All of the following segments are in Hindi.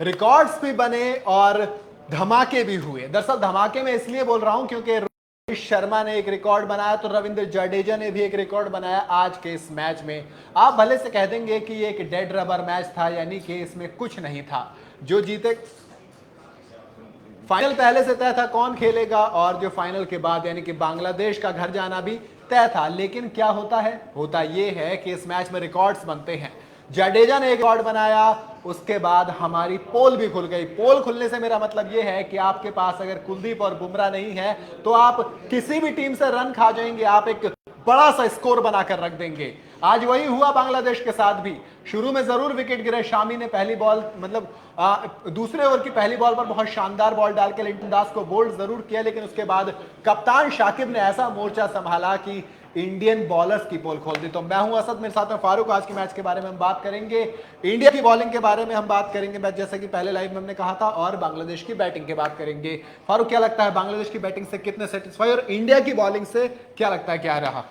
रिकॉर्ड्स भी बने और धमाके भी हुए। दरअसल धमाके में इसलिए बोल रहा हूं क्योंकि रोहित शर्मा ने एक रिकॉर्ड बनाया तो रविंद्र जडेजा ने भी एक रिकॉर्ड बनाया आज के इस मैच में। आप भले से कह देंगे कि ये एक डेड रबर मैच था, यानी कि इसमें कुछ नहीं था। जो जीते, फाइनल पहले से तय था कौन खेलेगा, और जो फाइनल के बाद यानी कि बांग्लादेश का घर जाना भी तय था। लेकिन क्या होता है, होता यह है कि इस मैच में रिकॉर्ड्स बनते हैं। जडेजा ने एक रिकॉर्ड बनाया, उसके बाद हमारी पोल भी खुल गई। पोल खुलने से मेरा मतलब यह है कि आपके पास अगर कुलदीप और बुमराह नहीं है तो आप किसी भी टीम से रन खा जाएंगे, आप एक बड़ा सा स्कोर बनाकर रख देंगे। आज वही हुआ बांग्लादेश के साथ भी। शुरू में जरूर विकेट गिरे, शामी ने पहली बॉल मतलब दूसरे ओवर की पहली बॉल पर बहुत शानदार बॉल डाल के लिटन दास को बोल्ड जरूर किया, लेकिन उसके बाद कप्तान शाकिब ने ऐसा मोर्चा संभाला कि इंडियन बॉलर्स की पोल खोल दी। तो मैं हूं असद, मेरे साथ में फारूक। आज के मैच के बारे में हम बात करेंगे, इंडिया की बॉलिंग के बारे में हम बात करेंगे मैच जैसे कि पहले लाइव में हमने कहा था, और बांग्लादेश की बैटिंग की बात करेंगे। फारूक, क्या लगता है बांग्लादेश की बैटिंग से कितने सेटिस्फाई, और इंडिया की बॉलिंग से क्या लगता है क्या रहा?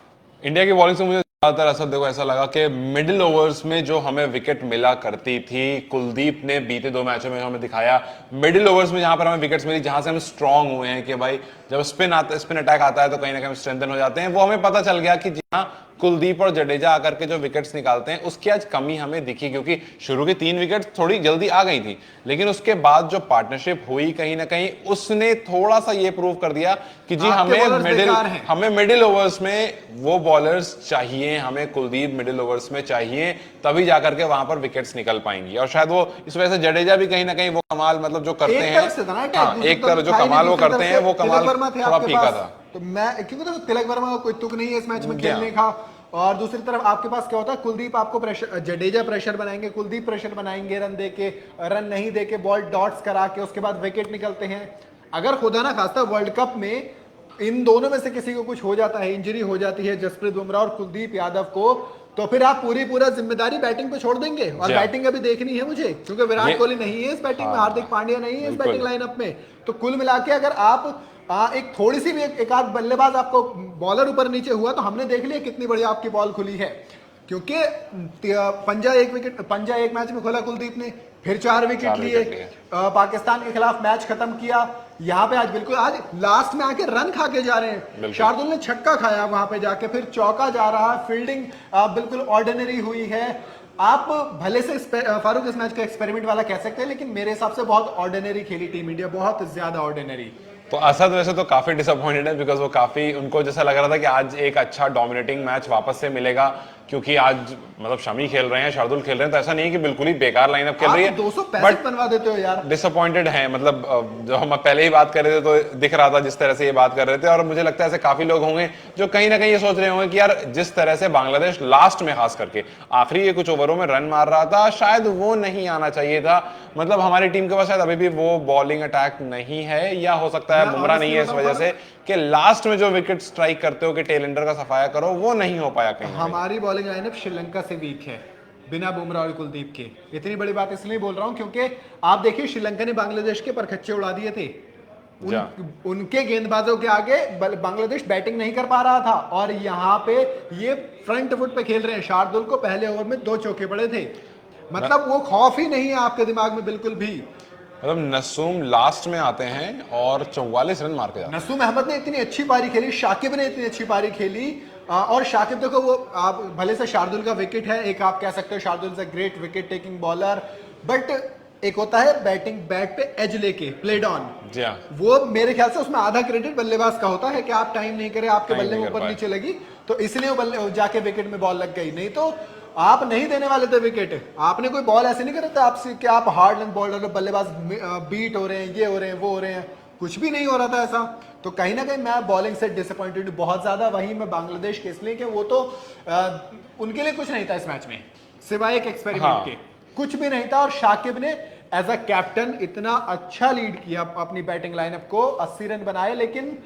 इंडिया की बॉलिंग से मुझे ज्यादातर असर देखो ऐसा लगा कि मिडिल ओवर्स में जो हमें विकेट मिला करती थी, कुलदीप ने बीते 2 मैचों में हमें दिखाया। मिडिल ओवर्स में जहां पर हमें विकेट्स मिली, जहां से हम स्ट्रांग हुए हैं कि भाई जब स्पिन अटैक आता है तो कहीं ना कहीं स्ट्रेंथन हो जाते हैं, वो हमें पता चल गया कि जहां कुलदीप और जडेजा आकर के जो विकेट्स निकालते हैं उसकी आज कमी हमें दिखी, क्योंकि शुरू की 3 विकेट थोड़ी जल्दी आ गई थी, लेकिन उसके बाद जो पार्टनरशिप हुई कहीं ना कहीं उसने थोड़ा सा ये प्रूव कर दिया कि जी हमें मिडिल ओवर्स में वो बॉलर्स चाहिए, हमें कुलदीप मिडिल ओवर्स में चाहिए, तभी जाकर के वहां पर विकेट्स निकल पाएंगी। और शायद वो इस वजह से जडेजा भी कहीं ना कहीं वो कमाल मतलब जो करते हैं, एक तरफ जो कमाल वो करते हैं वो कमाल थोड़ा फीका था। तो मैं क्योंकि तो तिलक वर्मा का कोई तुक नहीं है इस मैच में खेलने का, और दूसरी तरफ आपके पास क्या होता है, कुलदीप आपको प्रेशर, जडेजा प्रेशर बनाएंगे, कुलदीप प्रेशर बनाएंगे, रन देके, रन नहीं देके, बॉल डॉट्स करा के उसके बाद विकेट निकलते हैं। अगर खुदा ना खास्ता वर्ल्ड कप में इन दोनों में से किसी को कुछ हो जाता है, इंजरी हो जाती है जसप्रीत बुमराह और कुलदीप यादव को, तो फिर आप पूरा जिम्मेदारी बैटिंग पे छोड़ देंगे। और बैटिंग अभी देखनी है मुझे, क्योंकि विराट कोहली नहीं है इस बैटिंग में, हार्दिक पांड्या नहीं है इस बैटिंग लाइनअप में। तो कुल मिला के अगर आप एक थोड़ी सी भी एक आध बल्लेबाज आपको बॉलर ऊपर नीचे हुआ तो हमने देख लिया कितनी बढ़िया आपकी बॉल खुली है। क्योंकि पंजा एक मैच में खोला कुलदीप ने, फिर 4 विकेट लिए, पाकिस्तान के खिलाफ मैच खत्म किया। यहाँ पे आज बिल्कुल आज लास्ट में आके रन खा के जा रहे हैं। शार्दुल ने छक्का खाया वहां पे जाके, फिर चौका जा रहा है, फील्डिंग बिल्कुल ऑर्डिनरी हुई है। आप भले से फारूक इस मैच का एक्सपेरिमेंट वाला कह सकते हैं, लेकिन मेरे हिसाब से बहुत ऑर्डिनरी खेली टीम इंडिया, बहुत ज्यादा ऑर्डिनरी। तो असद वैसे तो काफी डिसअपॉइंटेड है, बिकॉज वो काफी उनको जैसा लग रहा था कि आज एक अच्छा डोमिनेटिंग मैच वापस से मिलेगा, क्योंकि आज मतलब शमी खेल रहे हैं, शार्दुल खेल रहे हैं, तो ऐसा नहीं है कि बिल्कुल ही बेकार लाइनअप खेल रही है। 265 बनवा देते हो यार। डिसअपॉइंटेड है, मतलब जो हम पहले ही बात कर रहे थे तो दिख रहा था जिस तरह से ये बात कर रहे थे, और मुझे लगता है ऐसे काफी लोग होंगे जो कहीं ना कहीं ये सोच रहे होंगे कि यार जिस तरह से बांग्लादेश लास्ट में खास करके आखिरी ये कुछ ओवरों में रन मार रहा था, शायद वो नहीं आना चाहिए था। मतलब हमारी टीम के पास शायद अभी भी वो बॉलिंग अटैक नहीं है, या हो सकता है बुमराह नहीं है इस वजह से कि लास्ट में जो विकेट स्ट्राइक करते हो कि टेलेंडर का सफाया करो, वो नहीं हो पाया कहीं। हमारी बॉलिंग लाइनअप श्रीलंका से वीक है बिना बुमराह और कुलदीप के। इतनी बड़ी बात इसलिए बोल रहा हूं क्योंकि आप देखिए श्रीलंका ने बांग्लादेश के परखच्चे उड़ा दिए थे। उनके गेंदबाजों के आगे बांग्लादेश बैटिंग नहीं कर पा रहा था, और यहाँ पे ये फ्रंट फुट पे खेल रहे हैं। शार्दुल को पहले ओवर में 2 चौके पड़े थे, मतलब वो खौफ ही नहीं है आपके दिमाग में बिल्कुल भी। मतलब नसूम लास्ट में आते हैं और 44 रन मार के जाते हैं। नसूम अहमद ने इतनी अच्छी पारी खेली, शाकिब ने इतनी अच्छी पारी खेली, और शाकिब देखो वो आप भले से शार्दुल का विकेट है, एक आप कह सकते हो Shardul is a great wicket taking bowler, but एक होता है बैटिंग बैट पे एज लेके प्लेड ऑन, वो मेरे ख्याल से उसमें आधा क्रेडिट बल्लेबाज का होता है कि आप टाइम नहीं करे, आपके बल्ले में ऊपर नीचे लगी तो इसलिए वो बल्ले जाके विकेट में बॉल लग गई, नहीं तो आप नहीं देने वाले थे विकेट। आपने कोई बॉल ऐसे नहीं करे थे आपसे कि आप हार्ड लेंथ बॉलर, बल्लेबाज बीट हो रहे हैं, ये हो रहे हैं, वो हो रहे हैं, कुछ भी नहीं हो रहा था ऐसा। तो कहीं ना कहीं मैं बॉलिंग से डिसअपॉइंटेड बहुत ज्यादा, वहीं मैं बांग्लादेश के इसलिए कि वो तो उनके लिए कुछ नहीं था इस मैच में सिवाय एक एक्सपेरिमेंट के, कुछ भी नहीं था। और शाकिब ने एज अ कैप्टन इतना अच्छा लीड किया अपनी बैटिंग लाइनअप को, 80 रन बनाए, लेकिन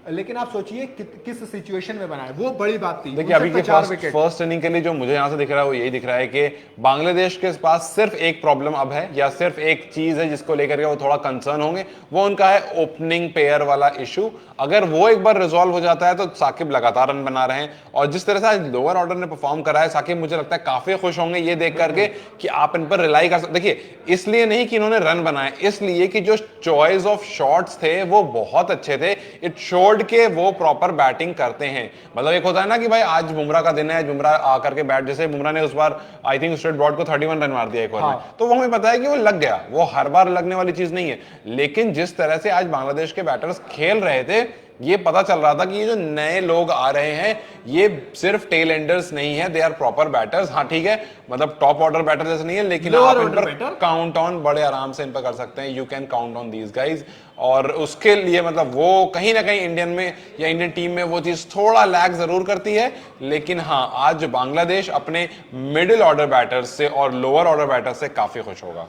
लेकिन आप सोचिए किस सिचुएशन में बनाए, वो बड़ी बात थी। देखिए अभी के 4 विकेट। फर्स्ट इनिंग के लिए जो मुझे यहां से दिख रहा है वो यही दिख रहा है कि बांग्लादेश के पास सिर्फ एक प्रॉब्लम अब है, या सिर्फ एक चीज है जिसको लेकर के वो थोड़ा कंसर्न होंगे, वो उनका है ओपनिंग पेयर वाला इशू। अगर वो एक बार रिजॉल्व हो जाता है तो साकिब लगातार रन बना रहे हैं, और जिस तरह से आज लोअर ऑर्डर ने परफॉर्म करा है, साकिब मुझे लगता है काफी खुश होंगे ये देख करके कि आप इन पर रिलाई कर सकते। देखिए इसलिए नहीं कि इन्होंने रन बनाए, इसलिए कि जो चॉइस ऑफ शॉट्स थे वो बहुत अच्छे थे। इट शोड के वो प्रॉपर बैटिंग करते हैं। मतलब एक होता है ना कि भाई आज बुमराह का दिन है, बुमराह आकर के बैट, जैसे बुमराह ने उस बार आई थिंक स्ट्रेट ब्रॉड को 31 रन मार दिया एक ओवर में, तो वो हमें पता है कि वो लग गया, वो हर बार लगने वाली चीज नहीं है। लेकिन जिस तरह से आज बांग्लादेश के बैटर्स खेल रहे थे, ये पता चल रहा था कि ये जो नए लोग आ रहे हैं ये सिर्फ टेल एंडर्स नहीं है, दे आर प्रॉपर बैटर्स। हाँ ठीक है, मतलब टॉप ऑर्डर बैटर जैसे नहीं है, लेकिन आप इन पर काउंट ऑन बड़े आराम से इन पर कर सकते हैं। You can count on these guys. और उसके लिए मतलब वो कहीं ना कहीं इंडियन में या इंडियन टीम में वो चीज थोड़ा लैग जरूर करती है, लेकिन हाँ आज बांग्लादेश अपने मिडिल ऑर्डर बैटर्स से और लोअर ऑर्डर बैटर्स से काफी खुश होगा।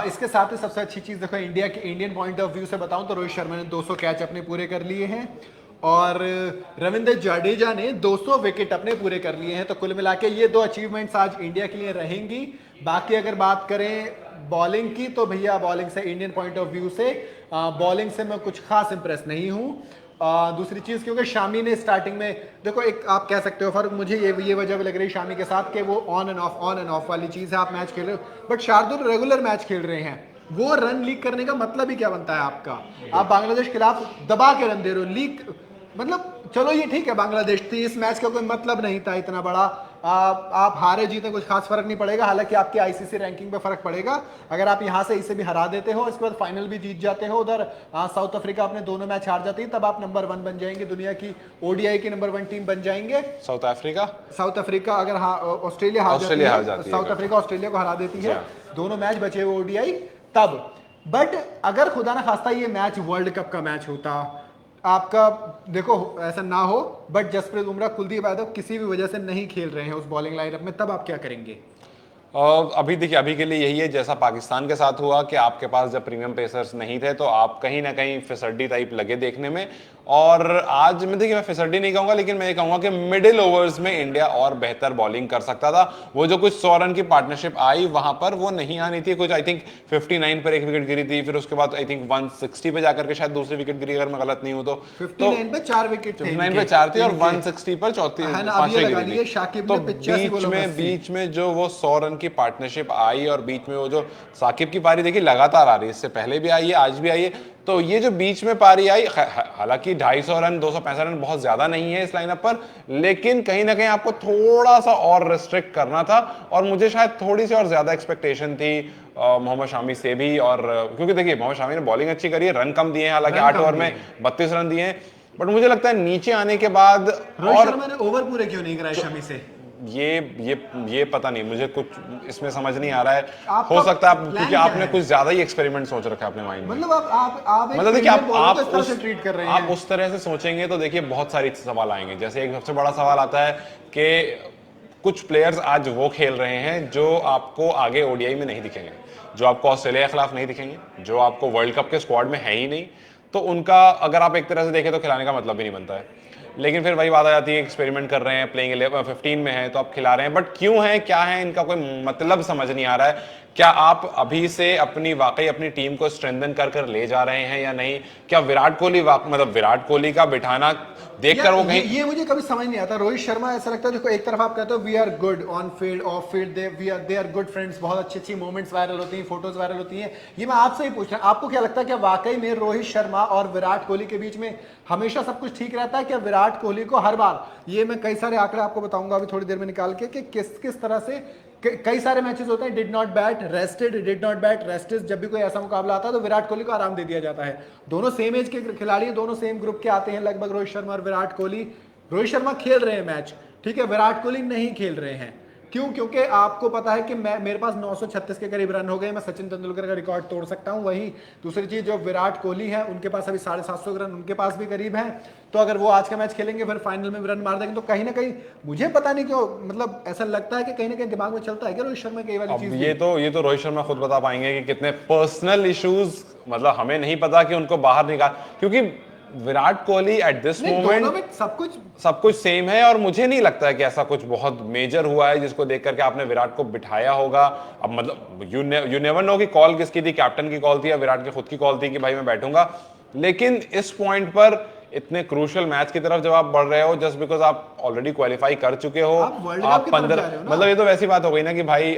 इसके साथ ही सबसे अच्छी चीज देखो, इंडिया के इंडियन पॉइंट ऑफ व्यू से बताऊं तो रोहित शर्मा ने 200 कैच अपने पूरे कर लिए हैं और रविंद्र जडेजा ने 200 विकेट अपने पूरे कर लिए हैं। तो कुल मिला के ये 2 अचीवमेंट्स आज इंडिया के लिए रहेंगी। बाकी अगर बात करें बॉलिंग की, तो भैया बॉलिंग से इंडियन पॉइंट ऑफ व्यू से बॉलिंग से मैं कुछ खास इंप्रेस नहीं हूं। दूसरी चीज, क्योंकि शामी ने स्टार्टिंग में देखो, एक आप कह सकते हो फर्क मुझे ये वजह भी लग रही है शामी के साथ कि वो ऑन एंड ऑफ वाली चीज है। आप मैच खेल रहे हो बट शार्दुल रेगुलर मैच खेल रहे हैं, वो रन लीक करने का मतलब ही क्या बनता है आपका? आप बांग्लादेश के खिलाफ दबा के रन दे रहे हो, लीक मतलब चलो ये ठीक है, बांग्लादेश थी, इस मैच का कोई मतलब नहीं था इतना बड़ा। आप हारे जीते कुछ खास फर्क नहीं पड़ेगा, हालांकि आपकी आईसीसी रैंकिंग पे फर्क पड़ेगा अगर आप यहां से इसे भी हरा देते हो, इसके बाद फाइनल भी जीत जाते हो। उधर साउथ अफ्रीका अपने दोनों मैच हार जाती है, तब आप नंबर 1 बन जाएंगे, दुनिया की ओडीआई की नंबर 1 टीम बन जाएंगे। साउथ अफ्रीका अगर ऑस्ट्रेलिया हार जाती है, साउथ अफ्रीका ऑस्ट्रेलिया को हरा देती है, दोनों मैच बचे हुए ओडीआई तब। बट अगर खुदा ना खास्ता ये मैच वर्ल्ड कप का मैच होता, आपका देखो ऐसा ना हो, बट जसप्रीत बुमराह, कुलदीप यादव किसी भी वजह से नहीं खेल रहे हैं उस बॉलिंग लाइनअप में, तब आप क्या करेंगे? अभी देखिए अभी के लिए यही है जैसा पाकिस्तान के साथ हुआ कि आपके पास जब प्रीमियम पेसर्स नहीं थे तो आप कहीं ना कहीं फिसड्डी टाइप लगे देखने में। और आज मैं देखिए मैं फिसड्डी नहीं कहूंगा, लेकिन मैं ये कहूंगा कि मिडिल ओवर्स में इंडिया और बेहतर बॉलिंग कर सकता था। वो जो कुछ 100 रन की पार्टनरशिप आई वहां पर वो नहीं आनी थी। कुछ आई थिंक 59 पर एक विकेट गिरी थी, फिर उसके बाद आई थिंक 160 पे जाकर के शायद दूसरी विकेट गिरी अगर मैं गलत नहीं हूं तो। 59 पे 4 विकेट थे, 59 पे 4 थी और 160 पर चौथी पांचवी गिरी थी। तो बीच में जो वो 100 रन की पार्टनरशिप आई और बीच में वो जो साकिब की पारी देखी लगातार आ रही है, इससे पहले भी आई है आज भी आई है, तो ये जो बीच में पारी आई, हालांकि 250 रन 265 रन बहुत ज्यादा नहीं है इस लाइनअप पर, लेकिन कहीं ना कहीं आपको थोड़ा सा और रिस्ट्रिक्ट करना था और मुझे शायद थोड़ी सी और ज्यादा एक्सपेक्टेशन थी मोहम्मद शामी से भी। और क्योंकि देखिए मोहम्मद शामी ने बॉलिंग अच्छी करी है, रन कम दिए हैं, हालांकि 8 ओवर में 32 रन दिए हैं, बट मुझे लगता है नीचे आने के बाद रोहित शर्मा ने ओवर पूरे क्यों नहीं कराए शामी से, ये पता नहीं, मुझे कुछ इसमें समझ नहीं आ रहा है। हो सकता है क्योंकि आपने कुछ ज्यादा ही एक्सपेरिमेंट सोच रखा है अपने माइंड में। मतलब आप मतलब देखिए आप उस तरह से सोचेंगे तो देखिए बहुत सारी सवाल आएंगे। जैसे एक सबसे बड़ा सवाल आता है कि कुछ प्लेयर्स आज वो खेल रहे हैं जो आपको आगे ओडीआई में नहीं दिखेंगे, जो आपको ऑस्ट्रेलिया के खिलाफ नहीं दिखेंगे, जो आपको वर्ल्ड कप के स्क्वाड में है ही नहीं, तो उनका अगर आप एक तरह से देखें तो खिलाने का मतलब भी नहीं बनता है। लेकिन फिर वही बात आ जाती है, एक्सपेरिमेंट कर रहे हैं, प्लेइंग 15 में है तो आप खिला रहे हैं, बट क्यों है, क्या है, इनका कोई मतलब समझ नहीं आ रहा है। क्या आप अभी से वाकई अपनी टीम को स्ट्रेंथन कर ले जा रहे हैं या नहीं? क्या विराट कोहली का बिठाना देखकर वो कहीं ये मुझे कभी समझ नहीं आता। रोहित शर्मा ऐसा लगता है, देखो एक तरफ आप कहते हो we are good on field, off field they are good friends, बहुत अच्छी अच्छी मोमेंट्स वायरल होती हैं, फोटोज वायरल होती हैं। ये मैं आपसे ही पूछ रहा हूं, आपको क्या लगता है कि वाकई में रोहित शर्मा और विराट कोहली के बीच में हमेशा सब कुछ ठीक रहता है? क्या विराट कोहली को हर बार, ये मैं कई सारे आंकड़े आपको बताऊंगा अभी थोड़ी देर में निकाल के, कि किस तरह से कई सारे मैचेस होते हैं, डिड नॉट बैट रेस्टेड, जब भी कोई ऐसा मुकाबला आता है तो विराट कोहली को आराम दे दिया जाता है। दोनों सेम एज के खिलाड़ी हैं, दोनों सेम ग्रुप के आते हैं लगभग, रोहित शर्मा और विराट कोहली। रोहित शर्मा खेल रहे हैं मैच, ठीक है, विराट कोहली नहीं खेल रहे हैं। क्यों? क्योंकि आपको पता है कि मेरे पास 936 के करीब रन हो गए, मैं सचिन तेंदुलकर का रिकॉर्ड तोड़ सकता हूं। वही दूसरी चीज, जो विराट कोहली है उनके पास अभी 750 रन उनके पास भी करीब हैं, तो अगर वो आज का मैच खेलेंगे फिर फाइनल में रन मार देंगे, तो कहीं ना कहीं मुझे पता नहीं क्यों, मतलब ऐसा लगता है कि कहीं ना कहीं दिमाग में चलता है कि रोहित शर्मा की वाली चीज। ये तो रोहित शर्मा खुद बता पाएंगे कि कितने पर्सनल इश्यूज, मतलब हमें नहीं पता कि उनको बाहर निकाल, क्योंकि Virat Kohli at this moment सब कुछ सेम है, और मुझे नहीं लगता है कि ऐसा कुछ बहुत मेजर हुआ है जिसको देख करके आपने विराट को बिठाया होगा। अब मतलब यू नेवर नो कि कॉल किसकी थी, कैप्टन की कॉल थी या विराट की खुद की कॉल थी कि भाई मैं बैठूंगा। लेकिन इस पॉइंट पर इतने क्रूशियल मैच की तरफ जब आप बढ़ रहे हो, जस्ट बिकॉज आप ऑलरेडी क्वालिफाई कर चुके हो, आप 15, मतलब ये तो वैसी बात हो गई ना कि भाई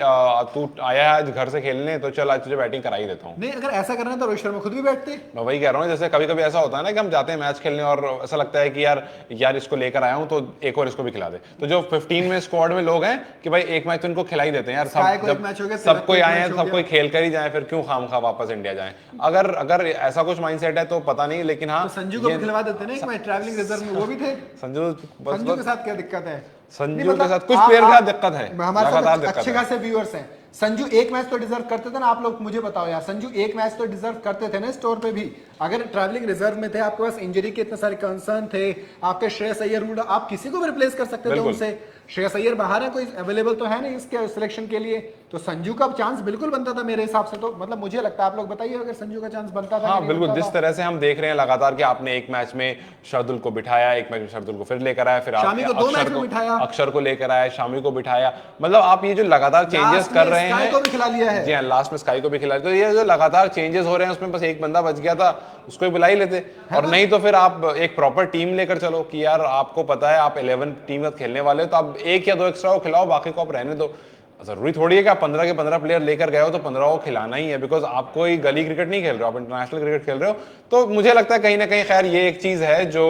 तू आया है आज घर से खेलने, तो चल आज तुझे बैटिंग करा ही देता हूँ। नहीं, अगर ऐसा करना है तो रोहित शर्मा खुद भी बैठते। मैं वही कह रहा हूँ, जैसे कभी कभी ऐसा होता है ना कि हम जाते हैं मैच खेलने और ऐसा लगता है कि यार इसको लेकर आया हूँ तो एक और इसको भी खिला दे। तो जो 15 में स्क्वाड में लोग हैं कि भाई एक मैच तो इनको खिला ही देते हैं यार, सब कोई आए हैं, सब कोई खेल कर ही जाए, फिर क्यों खामखा वापस इंडिया जाए। अगर ऐसा कुछ माइंडसेट है तो पता नहीं, लेकिन हाँ संजू को खिलवा देते ना एक मैच ट्रैवलिंग रिजर्व में, वो भी थे। संजू के साथ क्या दिक्कत है? संजू के साथ कुछ प्लेयर का दिक्कत है, हमारे अच्छे खासे व्यूअर्स हैं। संजू एक मैच तो डिजर्व करते थे ना, आप लोग मुझे बताओ यार, संजू एक मैच तो डिजर्व करते थे ना स्टोर पे भी। अगर ट्रैवलिंग रिजर्व में थे, आपके पास इंजरी के इतने सारे कंसर्न थे, आपके श्रेयस अय्यर, आप किसी को भी रिप्लेस कर सकते थे उनसे। श्रेयस अय्यर बाहर है, कोई अवेलेबल तो है नहीं इसके सिलेक्शन के लिए, तो संजू का चांस बिल्कुल बनता था मेरे हिसाब से। तो मतलब मुझे लगता है, आप लोग बताइए अगर संजू का चांस बनता था। हाँ बिल्कुल, जिस तरह से हम देख रहे हैं लगातार कि आपने एक मैच में शार्दुल को बिठाया, एक मैच में शार्दुल को फिर लेकर आया, फिर शामी को 2 मैच में बिठाया, अक्षर को लेकर आया, शामी को बिठाया, मतलब आप ये जो लगातार चेंजेस कर रहे हैं, को भी खिला लिया है। जी हाँ, लास्ट में स्काई को भी खिला, तो ये जो लगातार चेंजेस हो रहे हैं उसमें बस एक बंदा बच गया था, उसको ही बुला ही लेते। और नहीं तो फिर आप एक प्रॉपर टीम लेकर चलो कि यार आपको पता है आप 11 टीम में खेलने वाले हो, तो आप एक या 2 एक्स्ट्रा को खिलाओ, बाकी को आप रहने दो। जरूरी थोड़ी है कि आप 15 के 15 प्लेयर लेकर गए हो तो 15 को खिलाना ही है, बिकॉज आप कोई गली क्रिकेट नहीं खेल रहे हो, आप इंटरनेशनल क्रिकेट खेल रहे हो। तो मुझे लगता है कहीं ना कहीं खैर ये एक चीज है जो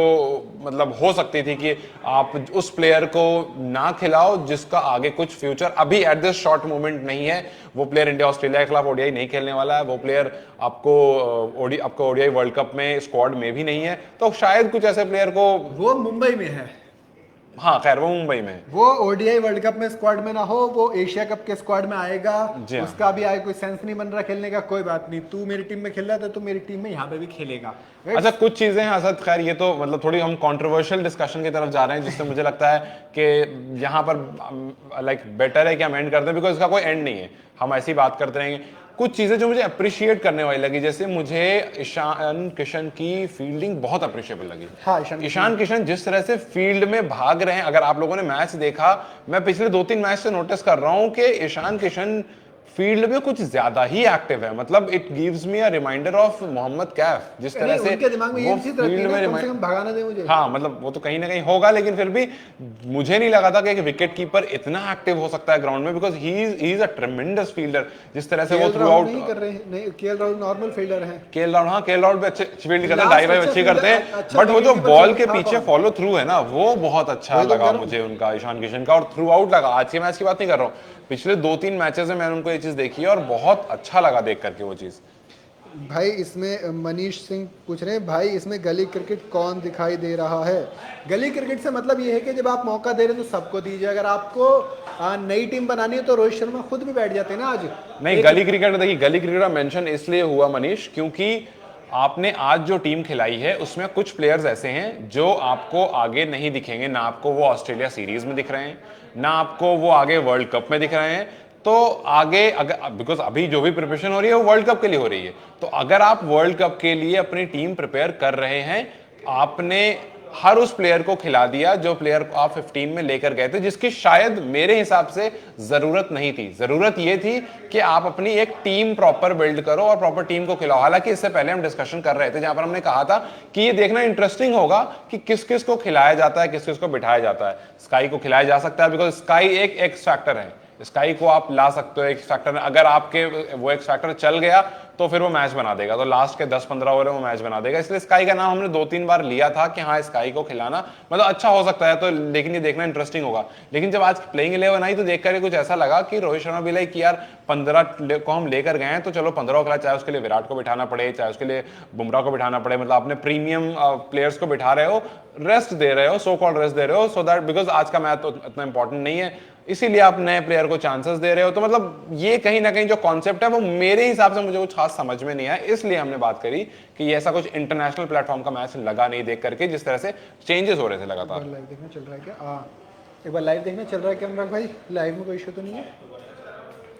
मतलब हो सकती थी कि आप उस प्लेयर को ना खिलाओ जिसका आगे कुछ फ्यूचर अभी एट दिस शॉर्ट मोमेंट नहीं है। वो प्लेयर इंडिया ऑस्ट्रेलिया के खिलाफ ओडीआई नहीं खेलने वाला है, वो प्लेयर आपको ओडीआई वर्ल्ड कप में स्क्वाड में भी नहीं है, तो शायद कुछ ऐसे प्लेयर को, वो मुंबई में है। हाँ खैर वो मुंबई में, वो ओडीआई वर्ल्ड कप में स्क्वाड में ना हो, वो एशिया कप के स्क्वाड में आएगा, उसका भी आए कोई सेंस नहीं बन रहा खेलने का, कोई बात नहीं, तू मेरी टीम में खेल रहा था तो मेरी टीम में यहाँ पे भी खेलेगा। अच्छा कुछ चीजें हैं असद, खैर ये तो मतलब थोड़ी हम कंट्रोवर्शियल डिस्कशन की तरफ जा रहे हैं, जिससे मुझे लगता है कि यहाँ पर लाइक बेटर है कि हम एंड कर दें, बिकॉज इसका कोई एंड नहीं है, हम ऐसी बात करते रहेंगे। कुछ चीजें जो मुझे अप्रिशिएट करने वाली लगी, जैसे मुझे ईशान किशन की फील्डिंग बहुत अप्रिशिएबल लगी। हाँ, ईशान किशन जिस तरह से फील्ड में भाग रहे हैं, अगर आप लोगों ने मैच देखा, मैं पिछले 2-3 मैच से नोटिस कर रहा हूं कि ईशान किशन फील्ड में कुछ ज्यादा ही एक्टिव है। मतलब it gives me a reminder of Mohammad Kaif, जिस तरह से उनके दिमाग में ये चीज रहती है ना, कम से कम भगाना दे मुझे। हाँ मतलब वो तो कहीं ना कहीं होगा, लेकिन फिर भी मुझे नहीं लगा था कि एक विकेट कीपर इतना एक्टिव हो सकता है ग्राउंड में, because he is a ट्रेमेंडस fielder. जिस तरह से वो थ्रू आउट नहीं कर रहे हैं, केएल राहुल नॉर्मल फील्डर है, केएल राहुल भी अच्छे फील्ड करते हैं, डाइव अच्छी करते हैं, बट वो जो बॉल के पीछे फॉलो थ्रू है ना, वो बहुत अच्छा लगा मुझे उनका, ईशान किशन का। और थ्रू आउट लगा, आज के मैच की बात नहीं कर रहा हूँ, पिछले 2-3 मैचेस में मैंने उनको ये चीज देखी है और बहुत अच्छा लगा देख करके वो चीज। भाई इसमें मनीष सिंह पूछ रहे हैं, भाई इसमें गली क्रिकेट कौन दिखाई दे रहा है? गली क्रिकेट से मतलब ये है कि जब आप मौका दे रहे हैं तो सबको दीजिए। अगर आपको नई टीम बनानी है तो रोहित शर्मा खुद भी बैठ जाते हैं ना आज। नहीं, गली क्रिकेट देखिए, गली क्रिकेट का मेंशन इसलिए हुआ मनीष, क्योंकि आपने आज जो टीम खिलाई है उसमें कुछ प्लेयर्स ऐसे हैं जो आपको आगे नहीं दिखेंगे, ना आपको वो ऑस्ट्रेलिया सीरीज में दिख रहे हैं, ना आपको वो आगे वर्ल्ड कप में दिख रहे हैं। तो आगे अगर, बिकॉज अभी जो भी प्रिपरेशन हो रही है वो वर्ल्ड कप के लिए हो रही है, तो अगर आप वर्ल्ड कप के लिए अपनी टीम प्रिपेयर कर रहे हैं, आपने हर उस प्लेयर को खिला दिया जो प्लेयर को आप 15 में लेकर गए थे, जिसकी शायद मेरे हिसाब से जरूरत नहीं थी। जरूरत यह थी कि आप अपनी एक टीम प्रॉपर बिल्ड करो और प्रॉपर टीम को खिलाओ। हालांकि इससे पहले हम डिस्कशन कर रहे थे जहां पर हमने कहा था कि ये देखना इंटरेस्टिंग होगा कि किस किस को खिलाया जाता है, किस किस को बिठाया जाता है। स्काई को खिलाया जा सकता है, बिकॉज स्काई एक एक्स फैक्टर है, स्काई को आप ला सकते हो एक फैक्टर। अगर आपके वो एक फैक्टर चल गया तो फिर वो मैच बना देगा, तो लास्ट के 10-15 ओवर में वो मैच बना देगा। इसलिए स्काई का नाम हमने 2-3 बार लिया था कि हाँ स्काई को खिलाना मतलब अच्छा हो सकता है, तो लेकिन ये देखना इंटरेस्टिंग होगा। लेकिन जब आज प्लेइंग 11 आई तो देखकर कुछ ऐसा लगा कि रोहित शर्मा भी लाइक कि यार 15 को हम लेकर गए हैं तो चलो 15 को खिला, चाहे उसके लिए विराट को बिठाना पड़े, चाहे उसके लिए बुमराह को बिठाना पड़े, मतलब अपने प्रीमियम प्लेयर्स को बिठा रहे हो, रेस्ट दे रहे हो, सो कॉल्ड रेस्ट दे रहे हो, सो दैट बिकॉज आज का मैच तो इतना इंपॉर्टेंट नहीं है, इसीलिए आप नए प्लेयर को चांसेस दे रहे हो। तो मतलब ये कहीं ना कहीं जो कॉन्सेप्ट है वो मेरे हिसाब से मुझे कुछ खास समझ में नहीं आया, इसलिए हमने बात करी कि ये ऐसा कुछ इंटरनेशनल प्लेटफॉर्म का मैच लगा नहीं देख करके, जिस तरह से चेंजेस हो रहे थे लगातार। लाइव देखना चल रहा है क्या? एक बार लाइव देखना चल रहा है क्या अनुराग भाई? लाइव में कोई इशू तो नहीं है?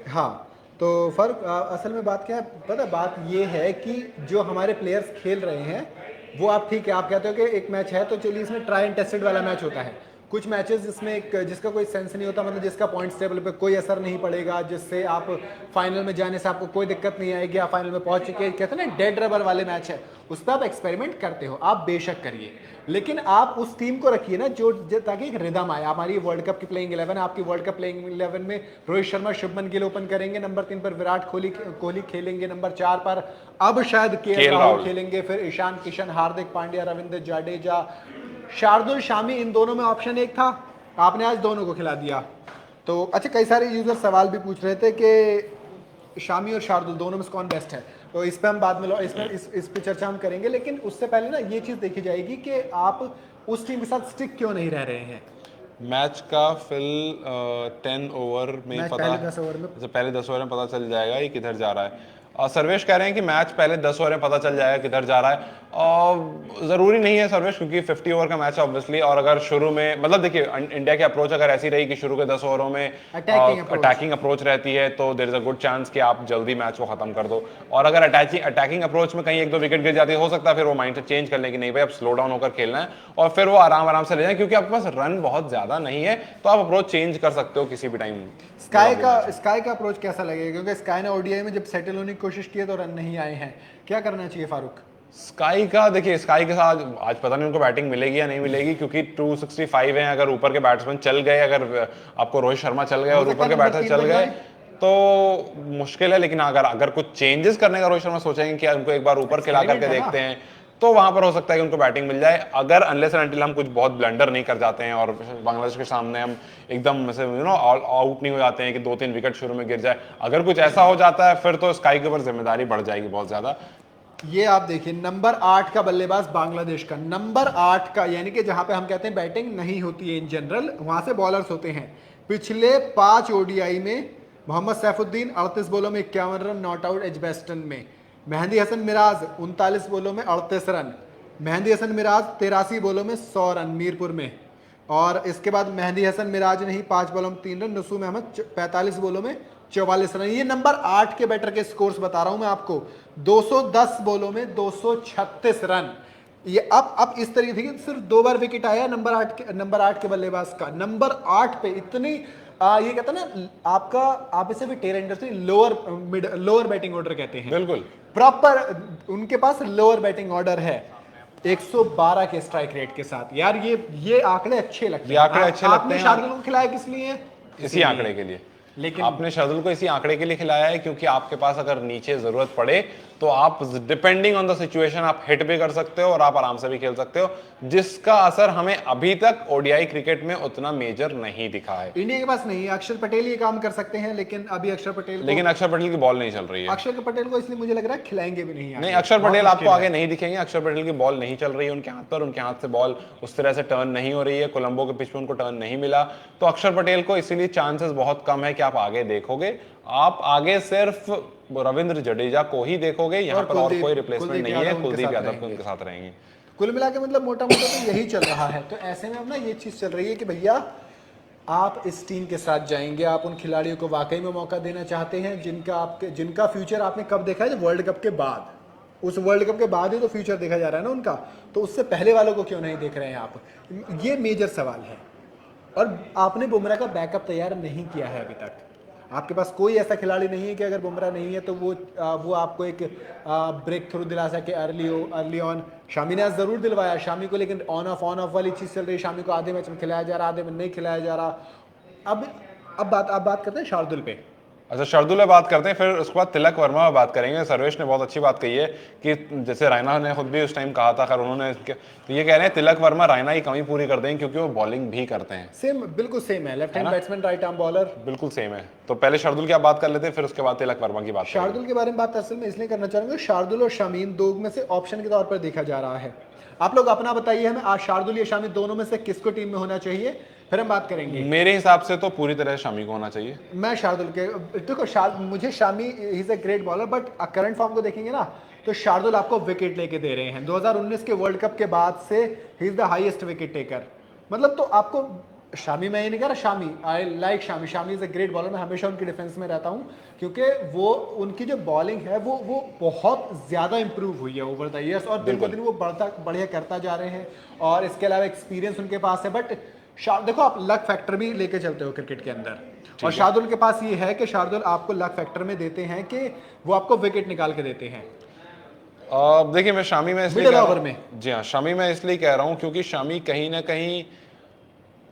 हाँ, तो फर्क असल में बात क्या है पता है? बात ये है कि जो हमारे प्लेयर्स खेल रहे हैं वो आप ठीक है, आप कहते हो कि एक मैच है तो चलिए इसमें ट्राई एंड टेस्टेड वाला मैच होता है। कुछ मैचेस जिसमें एक जिसका कोई सेंस नहीं होता, मतलब जिसका पॉइंट्स टेबल पे कोई असर नहीं पड़ेगा, जिससे आप फाइनल में जाने से आपको कोई दिक्कत नहीं आएगी, आप फाइनल में पहुंच चुके, कहते हैं ना डेड रबर वाले मैच है, उस पर आप एक्सपेरिमेंट करते हो, आप बेशक करिए, लेकिन आप उस टीम को रखिए ना ताकि एक रिदम आए। हमारी वर्ल्ड कप की प्लेइंग 11 है, आपकी वर्ल्ड कप प्लेइंग 11 में रोहित शर्मा शुभमन गिल ओपन करेंगे, नंबर 3 पर विराट कोहली खेलेंगे, नंबर 4 पर अब शायद के राहुल खेलेंगे, फिर ईशान किशन, हार्दिक पांड्या, रविंद्र जडेजा, शार्दुल, शामी, इन दोनों में ऑप्शन एक था, आपने आज दोनों को खिला दिया। तो अच्छा, कई सारे यूजर सवाल भी पूछ रहे थे कि शामी और शार्दुल दोनों में कौन बेस्ट है, तो इस पे हम बाद में इस पे चर्चा हम करेंगे, लेकिन उससे पहले ना ये चीज देखी जाएगी कि आप उस टीम के साथ स्टिक क्यों नहीं रह रहे हैं। मैच का फिल 10 ओवर में मैच पता, पहले 10 ओवर में, पहले 10 ओवर में पता चल जाएगा ये किधर जा रहा है। सर्वेश कह रहे हैं कि मैच पहले 10 ओवर में पता चल जाएगा किधर जा रहा है। जरूरी नहीं है सर्वेश, क्योंकि 50 ओवर का मैच है ऑब्वियसली, और अगर शुरू में मतलब देखिए इंडिया की अप्रोच अगर ऐसी रही कि शुरू के 10 ओवरों में अटैकिंग अप्रोच रहती है, तो there is a good chance कि आप जल्दी मैच को खत्म कर दो। और अगर अटैकिंग अप्रोच में कहीं 1-2 विकेट गिर जाती है, हो सकता है फिर वो माइंड से चेंज कर ले कि नहीं भाई अब स्लो डाउन होकर खेलना है, और फिर वो आराम से ले जाए, क्योंकि आपके पास रन बहुत ज्यादा नहीं है, तो आप अप्रोच चेंज कर सकते हो किसी भी टाइम। स्काई का अप्रोच कैसा लगेगा, क्योंकि स्काई ने ओडीआई में जब सेटल होने की कोशिश की है तो रन नहीं आए हैं, क्या करना चाहिए फारूक? स्काई का देखिए, स्काई के साथ आज पता नहीं उनको बैटिंग मिलेगी या नहीं मिलेगी, क्योंकि 265 हैं, अगर ऊपर के बैट्समैन चल गए, अगर आपको रोहित शर्मा चल गए और ऊपर के बैट्समैन चल गए तो मुश्किल है। लेकिन अगर कुछ चेंजेस करने का रोहित शर्मा सोचेंगे कि उनको एक बार ऊपर खिला करके देखते हैं, तो वहां पर हो सकता है कि उनको बैटिंग मिल जाए, अगर अनलेस एंड अनटिल हम कुछ बहुत ब्लंडर नहीं कर जाते हैं और बांग्लादेश के सामने हम एकदम आउट नहीं हो जाते हैं कि 2-3 विकेट शुरू में गिर जाए। अगर कुछ ऐसा हो जाता है फिर तो स्काई के ऊपर जिम्मेदारी बढ़ जाएगी बहुत ज्यादा। ये आप देखिए नंबर 8 का बल्लेबाज बांग्लादेश का, नंबर 8 का, यानी कि जहां पे हम कहते हैं बैटिंग नहीं होती है इन जनरल, वहां से बॉलर्स होते हैं। पिछले 5 ओडीआई में मोहम्मद सैफुद्दीन 38 बोलों में 51 रन नॉट आउट एजबेस्टन में, मेहंदी हसन मिराज 39 बोलों में 38 रन, मेहंदी हसन मिराज 83 बोलों में 100 रन मीरपुर में, और इसके बाद मेहंदी हसन मिराज ने ही 5 बोलों में 3 रन, नसूम अहमद 45 बोलों में 44 रन। ये नंबर 8 के बैटर के स्कोर्स बता रहा हूं मैं आपको, 210 बोलों में 236 रन। ये अब इस तरीके से सिर्फ 2 बार विकेट आया नंबर 8 के बल्लेबाज का, नंबर 8 पे इतनी ये कहते हैं ना आपका, आप इसे भी टेल एंडर से लोअर बैटिंग ऑर्डर कहते हैं, बिल्कुल प्रॉपर उनके पास लोअर बैटिंग ऑर्डर है 112 के स्ट्राइक रेट के साथ। यार ये आंकड़े अच्छे लगते हैं, आपने शार्दुल को खिलाया किस लिए? इसी आंकड़े के लिए, लेकिन आपने शार्दुल को इसी आंकड़े के लिए खिलाया है, क्योंकि आपके पास अगर नीचे जरूरत पड़े तो आप डिपेंडिंग ऑन द सिचुएशन आप हिट भी कर सकते हो और आप आराम से भी खेल सकते हो, जिसका असर हमें अभी तक ओडीआई क्रिकेट में उतना मेजर नहीं दिखा है। इंडिया के पास नहीं है, अक्षर पटेल ये काम कर सकते हैं, लेकिन अभी अक्षर पटेल की बॉल नहीं चल रही है। अक्षर पटेल को इसलिए मुझे लग रहा है खिलाएंगे भी नहीं। अक्षर पटेल आपको आगे नहीं दिखेंगे, अक्षर पटेल की बॉल नहीं चल रही है उनके हाथ पर, उनके हाथ से बॉल उस तरह से टर्न नहीं हो रही है, कोलंबो के पिच पे उनको टर्न नहीं मिला, तो अक्षर पटेल को इसीलिए चांसेस बहुत कम है कि आप आगे देखोगे। आप आगे सिर्फ रविंद्र जडेजा को ही देखोगे, यहाँ पर और कोई रिप्लेसमेंट नहीं है, कुलदीप यादव उनके साथ रहेंगे। कुल मिला के मतलब मोटा मोटा तो यही चल रहा है। तो ऐसे में अब ना ये चीज चल रही है कि भैया आप इस टीम के साथ जाएंगे, आप उन खिलाड़ियों को वाकई में मौका देना चाहते हैं जिनका फ्यूचर आपने कब देखा है? वर्ल्ड कप के बाद, उस वर्ल्ड कप के बाद ही तो फ्यूचर देखा जा रहा है ना उनका, तो उससे पहले वालों को क्यों नहीं देख रहे हैं आप? ये मेजर सवाल है। और आपने बुमराह का बैकअप तैयार नहीं किया है अभी तक, आपके पास कोई ऐसा खिलाड़ी नहीं है कि अगर बुमराह नहीं है तो वो आपको एक ब्रेक थ्रू दिला सके अर्ली ऑन। शामी ने आज जरूर दिलवाया शामी को, लेकिन ऑन ऑफ वाली चीज चल रही है, शामी को आधे मैच में खिलाया जा रहा, आधे में नहीं खिलाया जा रहा। अब बात करते हैं शार्दुल पे। अच्छा, शार्दुल में बात करते हैं, फिर उसके बाद तिलक वर्मा में बात करेंगे। सर्वेश ने बहुत अच्छी बात कही है कि जैसे रैना ने खुद भी उस टाइम कहा था, उन्होंने तो ये कह रहे हैं तिलक वर्मा रैना की कमी पूरी कर देंगे, क्योंकि वो बॉलिंग भी करते हैं। बिल्कुल सेम है, left hand batsman, right arm bowler, बिल्कुल सेम है। तो पहले शार्दुल की आप बात कर लेते हैं, फिर उसके बाद तिलक वर्मा की बात। शार्दुल के बारे में बात असल में इसलिए करना चाहूंगा, शार्दुल और शामीन दो में से ऑप्शन के तौर पर देखा जा रहा है। आप लोग अपना बताइए हमें, आज शार्दुल या शामी दोनों में से किसको टीम में होना चाहिए, फिर हम बात करेंगे। मेरे हिसाब से तो पूरी तरह शामी को होना चाहिए। मैं शार्दुल के, देखो मुझे शामी ही is a great bowler, but current form को देखेंगे ना तो शार्दुल आपको विकेट लेके दे रहे हैं। 2019 के वर्ल्ड कप के बाद से he is the highest wicket taker, मतलब तो आपको शामी, मैं ये नहीं कह रहा, Shami, I like Shami, Shami is a great bowler, मैं हमेशा उनकी डिफेंस में रहता हूँ क्योंकि वो उनकी जो बॉलिंग है वो बहुत ज़्यादा इंप्रूव हुई है ओवर द ईयर्स, और दिन ब दिन वो बढ़िया करता जा रहे हैं, और इसके अलावा एक्सपीरियंस उनके पास है। बट देखो, आप लक फैक्टर भी लेके चलते हो क्रिकेट के अंदर, और शार्दुल के पास ये है कि शार्दुल आपको लक फैक्टर में देते हैं कि वो आपको विकेट निकाल के देते हैं। देखिए, मैं शामी में इसलिए मिडिल कह रहा ओवर हूं, में। जी हाँ, शामी मैं इसलिए कह रहा हूं क्योंकि शामी कहीं ना कहीं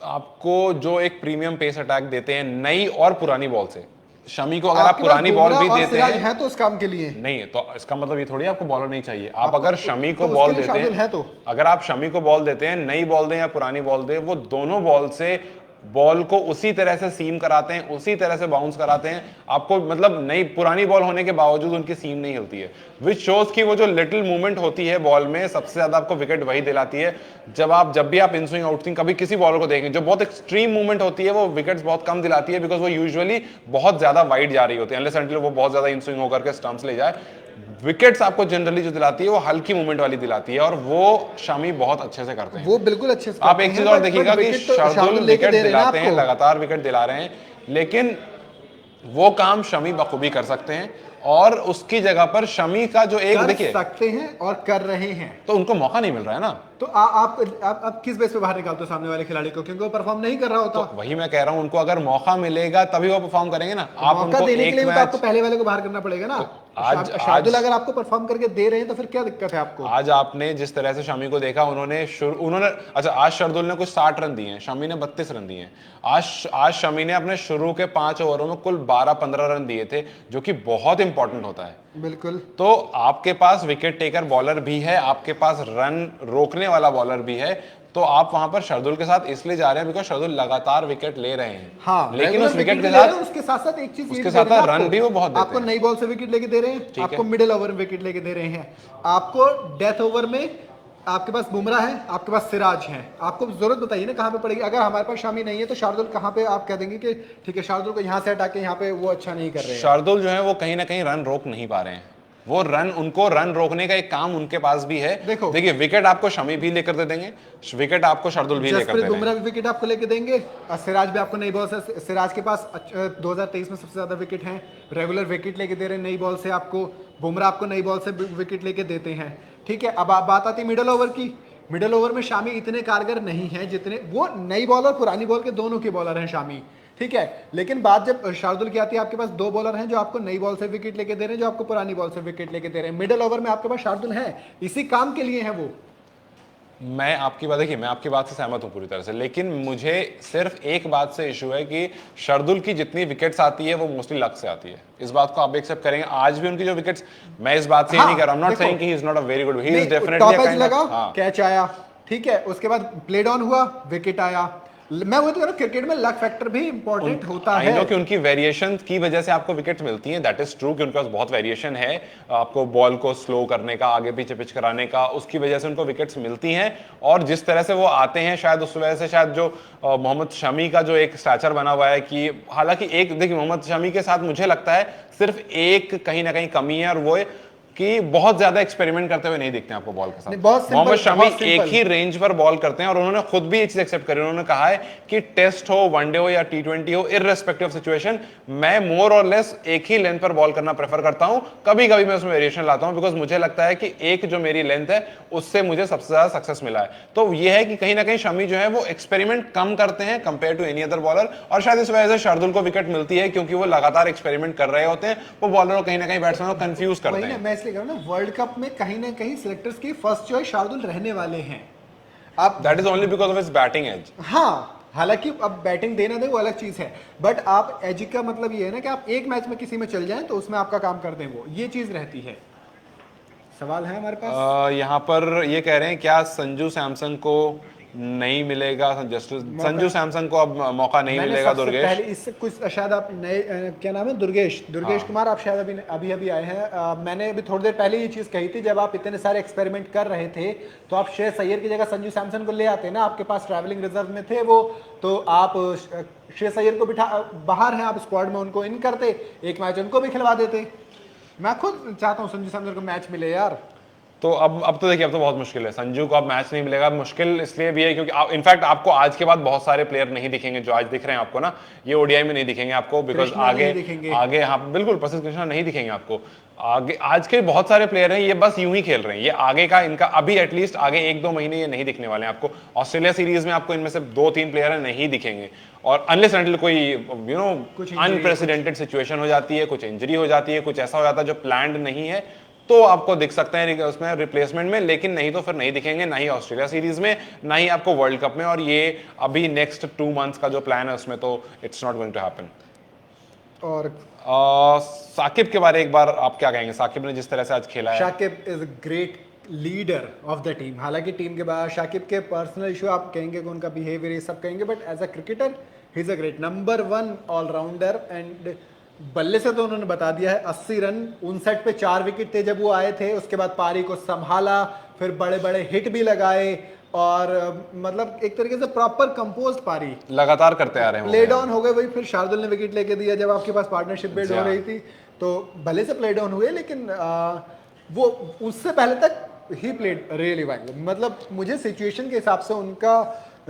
आपको जो एक प्रीमियम पेस अटैक देते हैं नई और पुरानी बॉल से। शमी को अगर आप आपके पास पुरानी बॉल बुमराह भी और देते सिराज हैं, है तो उस काम के लिए नहीं तो इसका मतलब ये थोड़ी आपको बॉलर नहीं चाहिए। आप आपको अगर शमी को तो बॉल उसके लिए देते शार्दुल है तो। अगर आप शमी को बॉल देते हैं, नई बॉल दें या पुरानी बॉल दें, वो दोनों बॉल से बॉल को उसी तरह से सीम कराते हैं, उसी तरह से बाउंस कराते हैं आपको। मतलब नई पुरानी बॉल होने के बावजूद उनकी सीम नहीं हिलती है, विच शोज की वो जो लिटिल मूवमेंट होती है बॉल में, सबसे ज्यादा आपको विकेट वही दिलाती है। जब भी आप इन स्विंग आउट स्विंग कभी किसी बॉलर को देखें, जो बहुत एक्सट्रीम मूवमेंट होती है वो विकेट्स बहुत कम दिलाती है, बिकॉज वो यूजुअली बहुत ज्यादा वाइड जा रही होती है, अनलेस अनटिल वो बहुत ज्यादा इन स्विंग होकर के स्टंप्स ले जाए। विकेट्स आपको जनरली जो दिलाती है वो हल्की मूवमेंट वाली दिलाती है, और वो शामी बहुत अच्छे से करते हैं। वो बिल्कुल अच्छे से आप करते एक हैं, चीज और but देखिएगा कि विकेट तो शार्दुल लेके विकेट दे रहे हैं ना दिलाते हैं, आपको। लगातार विकेट दिला रहे हैं, लेकिन वो काम शमी बखूबी कर सकते हैं, और उसकी जगह पर शमी का जो एक कर देखिए, सकते हैं और कर रहे हैं। तो उनको मौका नहीं मिल रहा है ना। तो आप किस बेस पे बाहर निकालते हो सामने वाले खिलाड़ी को, क्योंकि वो परफॉर्म नहीं कर रहा होता। तो वही मैं कह रहा हूं, उनको अगर मौका मिलेगा तभी वो परफॉर्म करेंगे ना। आप मौका उनको देने के एक लिए भी तो मैच, आपको पहले वाले को बाहर करना पड़ेगा ना। शार्दुल अगर आपको परफॉर्म करके दे रहे हैं तो फिर क्या दिक्कत है आपको। आज आपने जिस तरह से शमी को देखा, उन्होंने अच्छा, आज शार्दुल ने कुछ 60 रन दिए हैं, शमी ने 32 रन दिए हैं। आज शमी ने अपने शुरू के 5 ओवरों में कुल 12-15 रन दिए थे, जो कि बहुत इंपॉर्टेंट होता है। बिल्कुल। तो आपके पास विकेट टेकर बॉलर भी है, आपके पास रन रोकने वाला बॉलर भी है, तो आप वहां पर शार्दुल के साथ इसलिए जा रहे हैं बिकॉज शार्दुल लगातार विकेट ले रहे हैं। हाँ, लेकिन उस विकेट के ले रहे साथ हैं, उसके साथ साथ एक चीज उसके साथ रन भी वो बहुत देते आपको हैं। नई बॉल से विकेट लेके दे रहे हैं, आपको मिडिल ओवर में विकेट लेके दे रहे हैं, आपको डेथ ओवर में आपके पास बुमराह है, आपके पास सिराज है। आपको जरूरत बताइए ना कहाँ पे पड़ेगी। अगर हमारे पास शामी नहीं है तो शार्दुल कहाँ पे आप कह देंगे कि ठीक है, शार्दुल को यहाँ से हटा के यहाँ पे वो अच्छा नहीं कर रहे हैं। शार्दुल जो है वो कहीं ना कहीं रन रोक नहीं पा रहे हैं। उनको रन रोकने का एक काम उनके पास भी है। देखिए, विकेट आपको शमी भी लेकर दे देंगे, विकेट आपको शार्दुल भी लेकर दे देंगे, बुमराह भी विकेट आपको लेके देंगे, और सिराज भी आपको नई बॉल से, सिराज के पास 2023 में सबसे ज्यादा विकेट हैं, रेगुलर विकेट लेके दे रहे हैं नई बॉल से आपको। बुमराह आपको नई बॉल से विकेट लेके देते हैं। ठीक है, अब बात आती है मिडिल ओवर की। मिडिल ओवर में शामी इतने कारगर नहीं है जितने वो नई बॉल और पुरानी बॉल के दोनों के बॉलर हैं शामी। ठीक है, लेकिन बात जब शार्दुल की आती है, आपके पास दो बॉलर हैं जो आपको नई बॉल से विकेट लेके दे रहे हैं, जो आपको पुरानी बॉल से विकेट लेके दे रहे हैं। मिडिल ओवर में आपके पास शार्दुल है, इसी काम के लिए है वो। मैं आपकी बात से सहमत हूं पूरी तरह से, लेकिन मुझे सिर्फ एक बात से इशू है कि शार्दुल की जितनी विकेट्स आती है वो मोस्टली लक से आती है। इस बात को आप एक्सेप्ट करेंगे। आज भी उनकी जो विकेट्स, मैं इस बात से ये नहीं कर रहा, आई एम नॉट सेइंग कि he is not a very good, he is definitely top edge लगा, कैच आया, ठीक है, उसके बाद प्ले डाउन हुआ, विकेट आया। मैं वो तो कह रहा हूं, क्रिकेट में लक फैक्टर भी इंपॉर्टेंट होता है। आई नो कि उनकी वेरिएशन की वजह से आपको विकेट मिलती हैं, दैट इज ट्रू कि उनके पास बहुत वेरिएशन है आपको बॉल को स्लो करने का, आगे पीछे पिच कराने का, उसकी वजह से उनको विकेट्स मिलती हैं। और जिस तरह से वो आते हैं, शायद उस वजह से शायद जो मोहम्मद शमी का जो एक स्टैचर बना हुआ है, कि हालांकि एक देखिए, मोहम्मद शमी के साथ मुझे लगता है सिर्फ एक कहीं ना कहीं कमी है, और वो कि बहुत ज्यादा एक्सपेरिमेंट करते हुए नहीं दिखते हैं आपको बॉल के साथ। मोहम्मद शमी एक ही रेंज पर बॉल करते हैं, और उन्होंने खुद भी ये चीज एक्सेप्ट करी। उन्होंने कहा है कि टेस्ट हो, वनडे हो या T20 हो, इररेस्पेक्टिव ऑफ सिचुएशन, मैं मोर और लेस एक ही लेंथ पर बॉल करना प्रेफर करता हूं। कभी कभी मैं उसमें वेरिएशन लाता हूं, बिकॉज मुझे लगता है कि एक जो मेरी लेंथ है उससे मुझे सबसे ज्यादा सक्सेस मिला है। तो यह है कि कहीं ना कहीं शमी जो है वो एक्सपेरिमेंट कम करते हैं compare to any other bowler, और शायद इस वजह से शार्दुल को विकेट मिलती है, क्योंकि वो लगातार एक्सपेरिमेंट कर रहे होते हैं। वो बॉलर को कहीं ना कहीं बैट्समैन को कंफ्यूज करते हैं। मैं इसलिए कह रहा हूं ना, वर्ल्ड कप में कहीं ना कहीं सिलेक्टर्स की फर्स्ट चॉइस शार्दुल रहने वाले हैं। आप that is only because of his batting edge. हाँ, हालांकि अब बैटिंग देना दे वो अलग चीज है, बट आप एज का मतलब ये है ना कि आप एक मैच में किसी में चल जाएं तो उसमें आपका काम कर दें, वो ये चीज रहती है। सवाल है हमारे पास यहाँ पर ये कह रहे हैं क्या संजू सैमसन को नहीं मिलेगा, संजू सैमसन को अब मौका नहीं मिलेगा। दुर्गेश पहले इससे कुछ शायद आप नए क्या नाम है, दुर्गेश कुमार, आप शायद अभी अभी आए हैं। मैंने अभी थोड़ी देर पहले ये चीज कही थी, जब आप इतने सारे एक्सपेरिमेंट कर रहे थे तो आप श्रेयस अय्यर की जगह संजू सैमसन को ले आते ना, आपके पास ट्रैवलिंग रिजर्व में थे वो, तो आप श्रेयस अय्यर को बिठा, बाहर हैं आप स्क्वाड में, उनको इन करते, एक मैच उनको भी खिलवा देते। मैं खुद चाहता हूँ संजू सैमसन को मैच मिले यार। तो अब तो देखिए, अब तो बहुत मुश्किल है, संजू को अब मैच नहीं मिलेगा। मुश्किल इसलिए भी है क्योंकि इनफैक्ट आपको आज के बाद बहुत सारे प्लेयर नहीं दिखेंगे जो आज दिख रहे हैं आपको ना, ये ओडीआई में नहीं दिखेंगे आपको, बिकॉज कृष्णा आगे नहीं दिखेंगे। आगे हाँ बिल्कुल, प्रसिद्ध कृष्णा नहीं दिखेंगे आपको। आगे आज के बहुत सारे प्लेयर हैं, ये बस यूं ही खेल रहे हैं, ये आगे का इनका अभी एटलीस्ट आगे 1-2 महीने ये नहीं दिखने वाले हैं आपको। ऑस्ट्रेलिया सीरीज में आपको इनमें से 2-3 प्लेयर नहीं दिखेंगे, और अनलेस अनटिल कोई कुछ अनप्रेसिडेंटेड सिचुएशन हो जाती है, कुछ इंजरी हो जाती है, कुछ ऐसा हो जाता है जो प्लान्ड नहीं है, तो आपको दिख सकते हैं उसमें रिप्लेसमेंट में, लेकिन नहीं तो फिर नहीं दिखेंगे, ना ही ऑस्ट्रेलिया सीरीज में, ना ही आपको वर्ल्ड कप में। और ये अभी नेक्स्ट 2 मंथ्स का जो प्लान है उसमें तो it's not going to happen. और साकिब के बारे एक बार आप क्या कहेंगे? साकिब ने जिस तरह से आज खेला है, Shakib is a great leader of the team. हालांकि टीम के बाद शाकिब के पर्सनल इशू आप कहेंगे कि उनका बिहेवियर ये सब कहेंगे, but as a cricketer he is a great number 1 allrounder. And बल्ले से तो उन्होंने बता दिया है, 80 रन 59 पे 4 विकेट थे जब वो आए थे। उसके बाद पारी को संभाला, फिर बड़े बड़े हिट भी लगाए, और मतलब एक तरीके से प्रॉपर कंपोज पारी लगातार करते आ रहे हैं, प्ले डाउन हो गए। वही फिर शार्दुल ने विकेट लेके दिया जब आपके पास पार्टनरशिप बिल्ड हो रही थी, तो भले से प्ले डाउन हुए, लेकिन वो उससे पहले तक ही प्लेड रियली वेल। मतलब मुझे सिचुएशन के हिसाब से उनका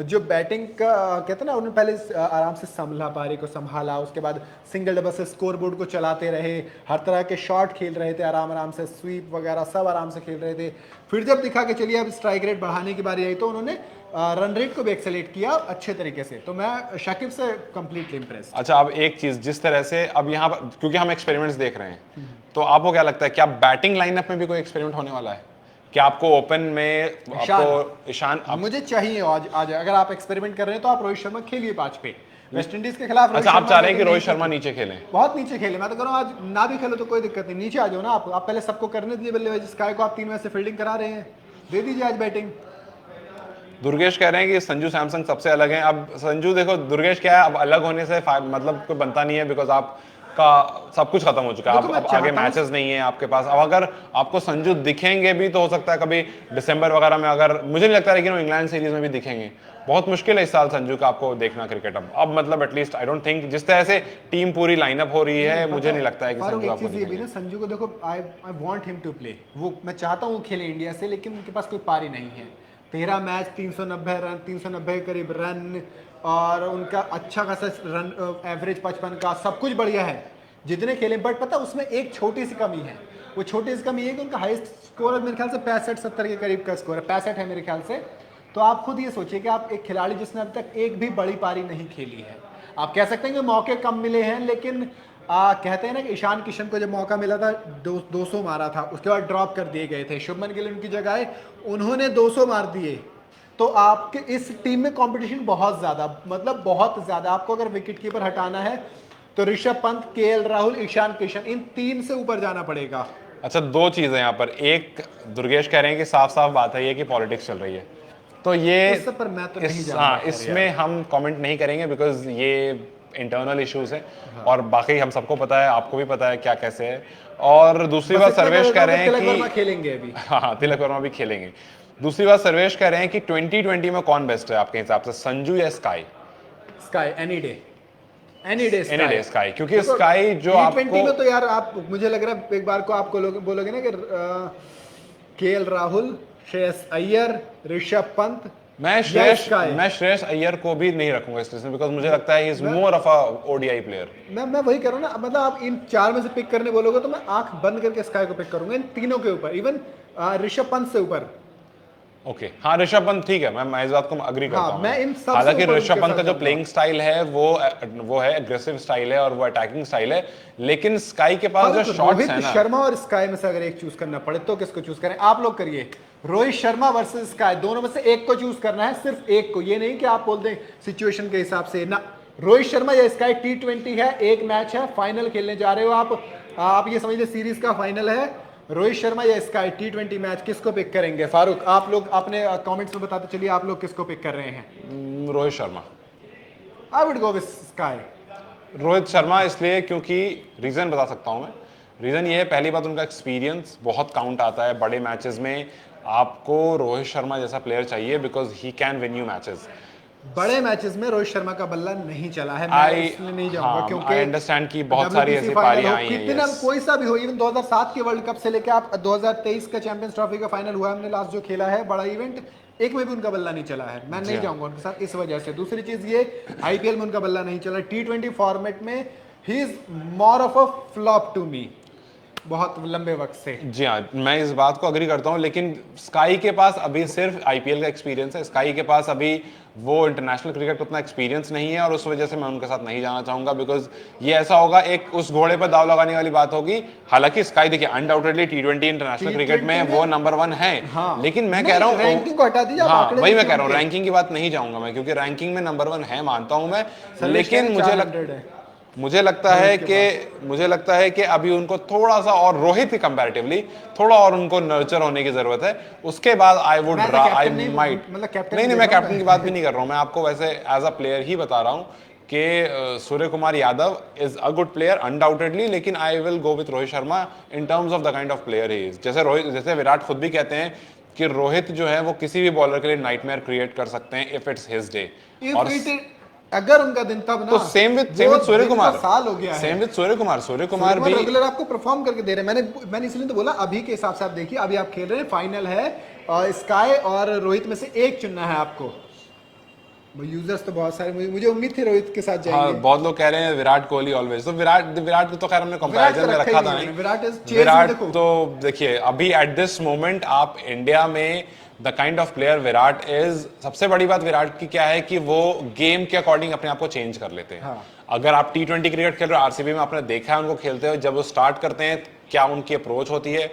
जो बैटिंग का कहते हैं ना, उन्होंने पहले आराम से संभला, पारी को संभाला, उसके बाद सिंगल डबल से स्कोर बोर्ड को चलाते रहे, हर तरह के शॉट खेल रहे थे आराम आराम से, स्वीप वगैरह सब आराम से खेल रहे थे। फिर जब दिखा के चलिए अब स्ट्राइक रेट बढ़ाने की बारी आई, तो उन्होंने रन रेट को भी एक्सेलेट किया अच्छे तरीके से। तो मैं शाकिब से कंप्लीटली इंप्रेस। अच्छा, अब एक चीज, जिस तरह से अब यहाँ पर क्योंकि हम एक्सपेरिमेंट्स देख रहे हैं, तो आपको क्या लगता है, क्या बैटिंग लाइनअप में भी कोई एक्सपेरिमेंट होने वाला है? क्या आपको ओपन में आपको ईशान मुझे चाहिए आज अगर आप एक्सपेरिमेंट कर रहे हैं तो आप रोहित शर्मा खेलिए 5 पे वेस्ट इंडीज के खिलाफ। अच्छा, आप चाह रहे हैं कि रोहित शर्मा नीचे खेलें? बहुत नीचे खेले, मैं तो कह रहा हूँ आज ना भी खेलो तो कोई दिक्कत नहीं, नीचे आ जाओ ना आप पहले सबको करने दीजिए बल्लेबाजी। स्काई को आप 3 मैच से फील्डिंग करा रहे हैं, दे दीजिए आज बैटिंग। दुर्गेश कह रहे हैं कि संजू सैमसंग सबसे अलग हैं। अब संजू देखो, दुर्गेश क्या है, अब अलग होने से मतलब कोई बनता नहीं है, बिकॉज आपका सब कुछ खत्म हो चुका है, अब आगे मैचेस नहीं है आपके पास। अब अगर आपको संजू दिखेंगे भी तो हो सकता है कभी दिसंबर वगैरह में, अगर मुझे नहीं लगता, लेकिन वो इंग्लैंड सीरीज में भी दिखेंगे। बहुत मुश्किल है इस साल संजू का आपको देखना क्रिकेट। अब मतलब एटलीस्ट आई डोंट थिंक, जिस तरह से टीम पूरी लाइनअप हो रही है, मुझे नहीं लगता है कि संजू आपको दिखेंगे। संजू को देखो, I want him to play, वो मैं चाहता हूँ खेले इंडिया से, लेकिन उनके पास कोई पारी नहीं है। 13 मैच 390 रन, 390 करीब रन, और उनका अच्छा खासा रन एवरेज 55 का, सब कुछ बढ़िया है जितने खेले। बट पता उसमें एक छोटी सी कमी है, वो छोटी सी कमी है कि उनका हाईएस्ट स्कोर मेरे ख्याल से 65-70 के करीब का स्कोर है, 65 है मेरे ख्याल से। तो आप खुद ये सोचिए कि आप एक खिलाड़ी जिसने अब तक एक भी बड़ी पारी नहीं खेली है, आप कह सकते हैं कि मौके कम मिले हैं, लेकिन कहते हैं ना कि ईशान किशन को जब मौका मिला था 200 मारा था, उसके बाद ड्रॉप कर दिए गए थे। शुभमन गिल उनकी जगह उन्होंने 200 मार दिए। तो आपके इस टीम में कंपटीशन बहुत ज्यादा, मतलब बहुत ज्यादा। आपको अगर विकेट कीपर हटाना है तो ऋषभ पंत, केएल राहुल, ईशान किशन, इन 3 से ऊपर जाना पड़ेगा। अच्छा, 2 चीजें यहाँ पर। एक, दुर्गेश कह रहे हैं कि साफ साफ बात है ये कि पॉलिटिक्स चल रही है, तो ये पर मैं तो नहीं जानता, इसमें हम कमेंट नहीं करेंगे, बिकॉज ये इंटरनल इश्यूज है। और बाकी हम सबको पता है, आपको भी पता है क्या कैसे है। और दूसरी बात, सर्वेश कह रहे हैं कि खेलेंगे अभी, हाँ, तिलक वर्मा भी खेलेंगे। दूसरी बात, सर्वेश कह रहे हैं कि 2020 में कौन बेस्ट है आपके हिसाब से, संजू या sky? Sky any day sky, क्योंकि स्काई जो आपको में तो यार आप, मुझे लग रहा है एक बार को आपको बोलोगे ना कि केएल राहुल, श्रेयस अय्यर, ऋषभ पंत, मैं श्रेयस अय्यर को भी नहीं रखूंगा इस लिस्ट में, बिकॉज मुझे लगता है ही is more of a ODI player. मैं वही कर रहा हूं ना, मतलब आप इन 4 में से पिक करने बोलोगे तो मैं आंख बंद करके स्काई को पिक करूंगा, इन तीनों के ऊपर, इवन ऋषभ पंत से ऊपर। ओके, हाँ, ऋषभ पंत ठीक है, मैं इस बात को अग्री करता हूँ। मैं इन सब, हालांकि ऋषभ पंत का जो प्लेइंग स्टाइल है वो है एग्रेसिव स्टाइल है और वो अटैकिंग स्टाइल है, लेकिन स्काई के पास जो शॉट्स हैं ना, शर्मा और स्काई में से अगर एक चूज करना पड़े तो किसको चूज करें? आप लोग करिए, रोहित शर्मा वर्सेस स्काई, दोनों में से एक को चूज करना है, सिर्फ एक को। ये नहीं कि आप बोल दें सिचुएशन के हिसाब से ना, रोहित शर्मा या स्काई। T20 है, एक मैच है, फाइनल खेलने जा रहे हो आप ये समझ लीजिए सीरीज का फाइनल है। रोहित शर्मा या स्काई, T20 मैच, किसको पिक करेंगे? फारूक, आप लोग अपने कमेंट्स में बताते चलिए आप लोग किसको पिक कर रहे हैं। Rohit Sharma. I would go with sky. Rohit Sharma इसलिए क्योंकि रीजन बता सकता हूं मैं। रीजन ये है, पहली बात उनका एक्सपीरियंस बहुत काउंट आता है बड़े मैचेस में। आपको रोहित शर्मा जैसा प्लेयर चाहिए because he can win you matches. बड़े मैचेस में रोहित शर्मा का बल्ला नहीं चला है, मैं इसलिए नहीं जाऊंगा हाँ, क्योंकि आई अंडरस्टैंड कि बहुत सारी WBC ऐसी फाइनल पारियां हो, आई हैं। कितना yes. कोई सा भी हो, इवन 2007 के वर्ल्ड कप से लेकर आप 2023 का चैंपियंस ट्रॉफी का फाइनल हुआ हमने लास्ट जो खेला है बड़ा इवेंट, एक में भी उनका बल्ला नहीं चला है। मैं जी नहीं हाँ। जाऊंगा उनके साथ इस वजह से। दूसरी चीज ये, आईपीएल में उनका बल्ला नहीं चला, T20 फॉर्मेट में he is more of a flop to me बहुत लंबे वक्त से। जी हाँ, मैं इस बात को अग्री करता हूँ, लेकिन स्काई के पास अभी सिर्फ आईपीएल का एक्सपीरियंस है। स्काई के पास अभी वो इंटरनेशनल क्रिकेट उतना एक्सपीरियंस नहीं है और उस वजह से मैं उनके साथ नहीं जाना चाहूंगा, बिकॉज ये ऐसा होगा, एक उस घोड़े पर दाव लगाने वाली बात होगी। हालांकि स्काई देखिए अनडाउटेडली T20 इंटरनेशनल क्रिकेट में वो नंबर 1 है। हाँ, लेकिन मैं कह रहा हूँ रैंकिंग को हटा दीजिए, हाँ, वही मैं कह रहा हूँ, रैंकिंग की बात नहीं जाऊंगा मैं, क्योंकि रैंकिंग में नंबर 1 है मानता हूं मैं, लेकिन मुझे लगता है कि अभी उनको थोड़ा सा और रोहित के कंपैरेटिवली थोड़ा और उनको नर्चर होने की जरूरत है। उसके बाद आई माइट नहीं, मैं कैप्टन की बात भी नहीं कर रहा हूं, मैं आपको वैसे एज अ प्लेयर ही बता रहा हूं कि Surya Kumar Yadav is a good player undoubtedly, लेकिन I will go with Rohit Sharma in terms of the kind of player he is. जैसे विराट खुद भी कहते हैं कि रोहित जो है वो किसी भी बॉलर के लिए नाइटमेयर क्रिएट कर सकते हैं इफ इट्स हिज डे। और अगर उनका दिन तब ना, तो सेम विद सूर्य कुमार, साल हो गया है। सेम विद सूर्य कुमार भी रेगुलर आपको परफॉर्म करके दे रहे हैं। मैंने इसलिए तो बोला अभी के हिसाब से आप देखिए, अभी आप खेल रहे हैं, फाइनल है, स्काई और रोहित में से एक चुनना है आपको। यूजर्स तो बहुत सारे, मुझे उम्मीद थी रोहित के साथ जाएंगे। हाँ, बहुत लोग कह रहे हैं विराट कोहली ऑलवेज, तो विराट को तो खैर हमने कंपैरिजन में रखा था नहीं। विराट तो देखिए अभी एट दिस मोमेंट आप इंडिया में the kind of player Virat is, सबसे बड़ी बात विराट की क्या है कि वो गेम के अकॉर्डिंग अपने आप को चेंज कर लेते हैं। हाँ। अगर आप T20 क्रिकेट खेल रहे हो, आरसीबी में आपने देखा है उनको खेलते हुए, जब वो स्टार्ट करते हैं क्या उनकी अप्रोच होती है,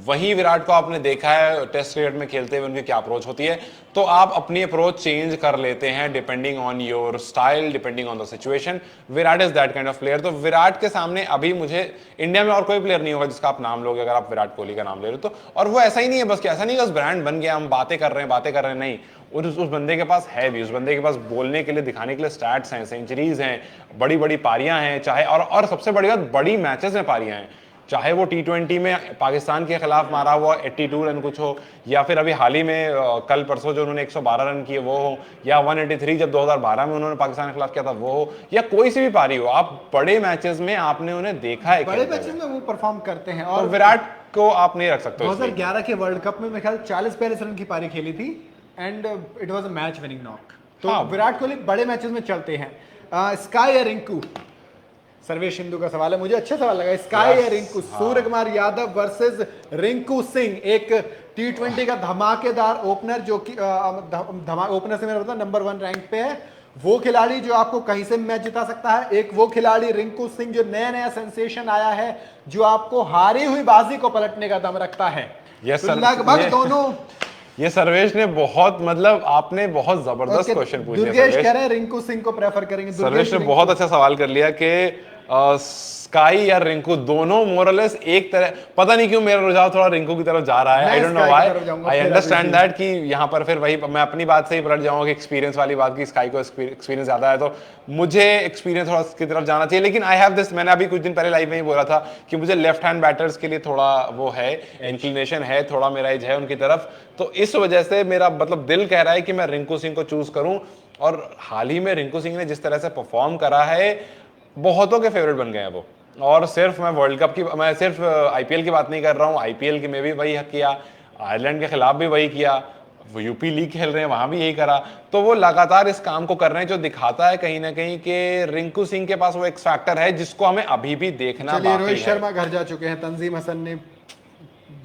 वहीं विराट को आपने देखा है टेस्ट क्रिकेट में खेलते हुए उनकी क्या अप्रोच होती है। तो आप अपनी अप्रोच चेंज कर लेते हैं depending on your style, depending on the situation. Virat is that kind of player. तो विराट के सामने अभी मुझे इंडिया में और कोई प्लेयर नहीं होगा जिसका आप नाम लोगे अगर आप विराट कोहली का नाम ले रहे हो तो। और वो ऐसा ही नहीं है बस, ऐसा नहीं है बस ब्रांड बन गया, हम बातें कर रहे हैं, नहीं, उस बंदे के पास है भी, उस बंदे के पास बोलने के लिए, दिखाने के लिए स्टैट्स हैं, सेंचुरीज हैं, बड़ी बड़ी पारियां हैं, चाहे और सबसे बड़ी बात बड़ी मैचेस में पारियां हैं, चाहे वो T20 में पाकिस्तान के खिलाफ मारा हुआ 82 रन कुछ हो, या फिर अभी हाल ही में कल परसों जो उन्होंने 112 रन किए वो हो, या 183 जब 2012 में उन्होंने पाकिस्तान के खिलाफ किया था वो हो, या कोई सी भी पारी हो, आप बड़े मैचेस में आपने उन्हें देखा है, बड़े मैचेस में वो परफॉर्म करते हैं। और विराट को आप नहीं रख सकते। 2011 के वर्ल्ड कप में मेरे ख्याल 40-42 रन की पारी खेली थी and it was a match winning knock. तो हाँ, विराट कोहली बड़े मैचेस में चलते हैं। स्काई या रिंकू, सर्वेश हिंदू का सवाल है, मुझे अच्छा सवाल लगा। स्काई या रिंकू, सूर्य कुमार यादव वर्सेस रिंकू सिंह, एक T20 का धमाकेदार ओपनर जो कि ओपनर से मेरा मतलब नंबर 1 रैंक पे है, वो खिलाड़ी जो आपको कहीं से मैच जिता सकता है। एक वो खिलाड़ी रिंकू सिंह जो नया सेंसेशन आया है, जो आपको हारी हुई बाजी को पलटने का दम रखता है। लगभग दोनों। ये सर्वेश ने बहुत, मतलब आपने बहुत जबरदस्त क्वेश्चन पूछा। दुर्गेश कह रहे हैं रिंकू सिंह को प्रेफर करेंगे। सर्वेश ने बहुत अच्छा सवाल कर लिया कि स्काई या रिंकू दोनों मोरलेस एक तरह, पता नहीं क्यों मेरा रुझान थोड़ा रिंकू की तरफ जा रहा है। I don't know why, I understand that कि यहाँ पर फिर वही मैं अपनी बात से ही पलट जाऊंगा कि एक्सपीरियंस वाली बात की, स्काई को एक्सपीरियंस ज्यादा है तो मुझे एक्सपीरियंस थोड़ा की तरफ जाना चाहिए। लेकिन आई हैव दिस, मैंने अभी कुछ दिन पहले लाइव में ही बोला था कि मुझे लेफ्ट हैंड बैटर्स के लिए थोड़ा वो है, इंक्लिनेशन है, थोड़ा मेरा एज है उनकी तरफ, तो इस वजह से मेरा मतलब दिल कह रहा है कि मैं रिंकू सिंह को चूज करूं। और हाल ही में रिंकू सिंह ने जिस तरह से परफॉर्म करा है, बहुतों के फेवरेट बन गए हैं वो। और सिर्फ मैं वर्ल्ड कप की, मैं सिर्फ आईपीएल की बात नहीं कर रहा हूँ, आईपीएल की में भी वही किया, आयरलैंड के खिलाफ भी वही किया, वो यूपी लीग खेल रहे हैं वहां भी यही करा। तो वो लगातार इस काम को कर रहे हैं, जो दिखाता है कहीं ना कहीं कि रिंकू सिंह के पास वो एक्स फैक्टर है जिसको हमें अभी भी देखना बाकी है। रोहित शर्मा घर जा चुके हैं, तंजीम हसन ने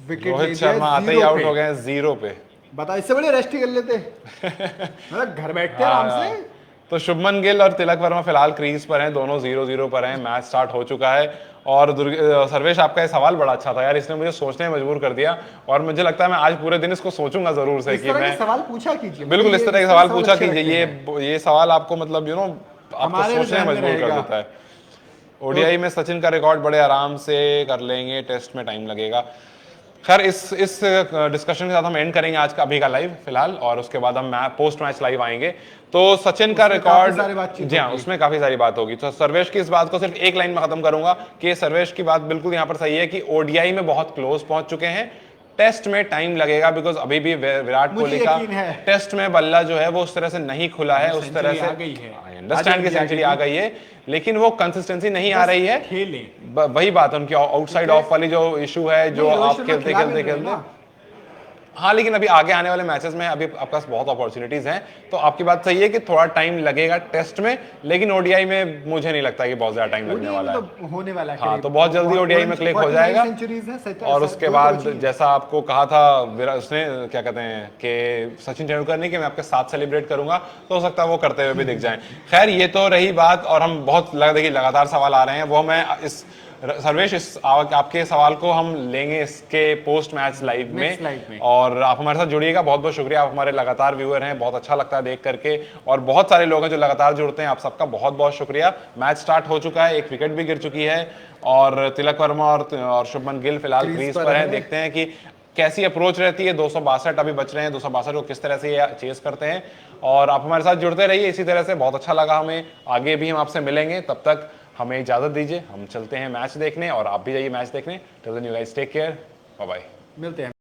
विकेट, रोहित शर्मा आते ही आउट हो गए 0 पे। बता, इससे बड़े रेस्ट ही कर लेते मतलब घर बैठते आराम से। तो शुभमन गिल और तिलक वर्मा फिलहाल क्रीज पर हैं, दोनों 0-0 पर हैं, मैच स्टार्ट हो चुका है। और सर्वेश आपका ये सवाल बड़ा अच्छा था यार, इसने मुझे सोचने में मजबूर कर दिया और मुझे लगता है मैं आज पूरे दिन इसको सोचूंगा जरूर से कि मैं सवाल पूछा कीजिए, बिल्कुल इस तरह के सवाल पूछा कीजिए। ये सवाल आपको मतलब आपको सोचने में मजबूर कर देता है। ओडीआई में सचिन का रिकॉर्ड बड़े आराम से कर लेंगे, टेस्ट में टाइम लगेगा। खैर इस डिस्कशन के साथ हम एंड करेंगे आज का अभी का लाइव फिलहाल, और उसके बाद हम पोस्ट मैच लाइव आएंगे। तो सचिन का रिकॉर्ड, जी हाँ, उसमें काफी सारी बात होगी। तो सर्वेश की इस बात को सिर्फ एक लाइन में खत्म करूंगा कि सर्वेश की बात बिल्कुल यहाँ पर सही है कि ओडीआई में बहुत क्लोज पहुंच चुके हैं, टेस्ट में टाइम लगेगा, बिकॉज अभी भी विराट मुझे कोहली का यकीन है। टेस्ट में बल्ला जो है वो उस तरह से नहीं खुला है, उस तरह से आ गई है। आई अंडरस्टैंड कि सेंचुरी आ गई है, लेकिन वो कंसिस्टेंसी नहीं आ रही है। खेले वही बात है उनकी आउटसाइड ऑफ वाली जो इशू है, जो नहीं, रोहित आप शर्मा खेलते खिला भी खेलते रहे हैं खेलते ना। हाँ, लेकिन अभी आगे आने वाले मैचेस में अभी आपके पास बहुत अपॉर्चुनिटीज हैं, तो आपकी बात सही है कि थोड़ा टाइम लगेगा टेस्ट में, लेकिन ओडीआई में मुझे नहीं लगता कि बहुत ज्यादा टाइम लगने ODI वाला में है। तो होने वाला है हाँ, करीब। तो बहुत जल्दी ओडीआई में क्लिक हो 49 जाएगा। सेंचुरीज हैं, और उसके बाद जैसा आपको कहा था उसने क्या कहते हैं कि सचिन तेंदुलकर ने कि मैं आपके साथ सेलिब्रेट करूंगा, तो हो सकता है वो करते हुए भी दिख जाएं। खैर, ये तो रही बात, और हम बहुत देखिए लगातार सवाल आ रहे हैं, वो मैं इस सर्वेश इस आपके सवाल को हम लेंगे इसके पोस्ट मैच लाइव में, और आप हमारे साथ जुड़िएगा। बहुत बहुत शुक्रिया, आप हमारे लगातार व्यूअर हैं, बहुत अच्छा लगता है देख करके, और बहुत सारे लोग हैं जो लगातार जुड़ते हैं, आप सबका बहुत बहुत शुक्रिया। मैच स्टार्ट हो चुका है, एक विकेट भी गिर चुकी है, और तिलक वर्मा और शुभमन गिल फिलहाल क्रीज पर हैं। देखते हैं कि कैसी अप्रोच रहती है। 262 अभी बच रहे हैं, 262 को किस तरह से ये चेस करते हैं, और आप हमारे साथ जुड़ते रहिए इसी तरह से। बहुत अच्छा लगा हमें, आगे भी हम आपसे मिलेंगे, तब तक हमें इजाजत दीजिए, हम चलते हैं मैच देखने, और आप भी जाइए मैच देखने। Till then you guys take care, bye bye, मिलते हैं।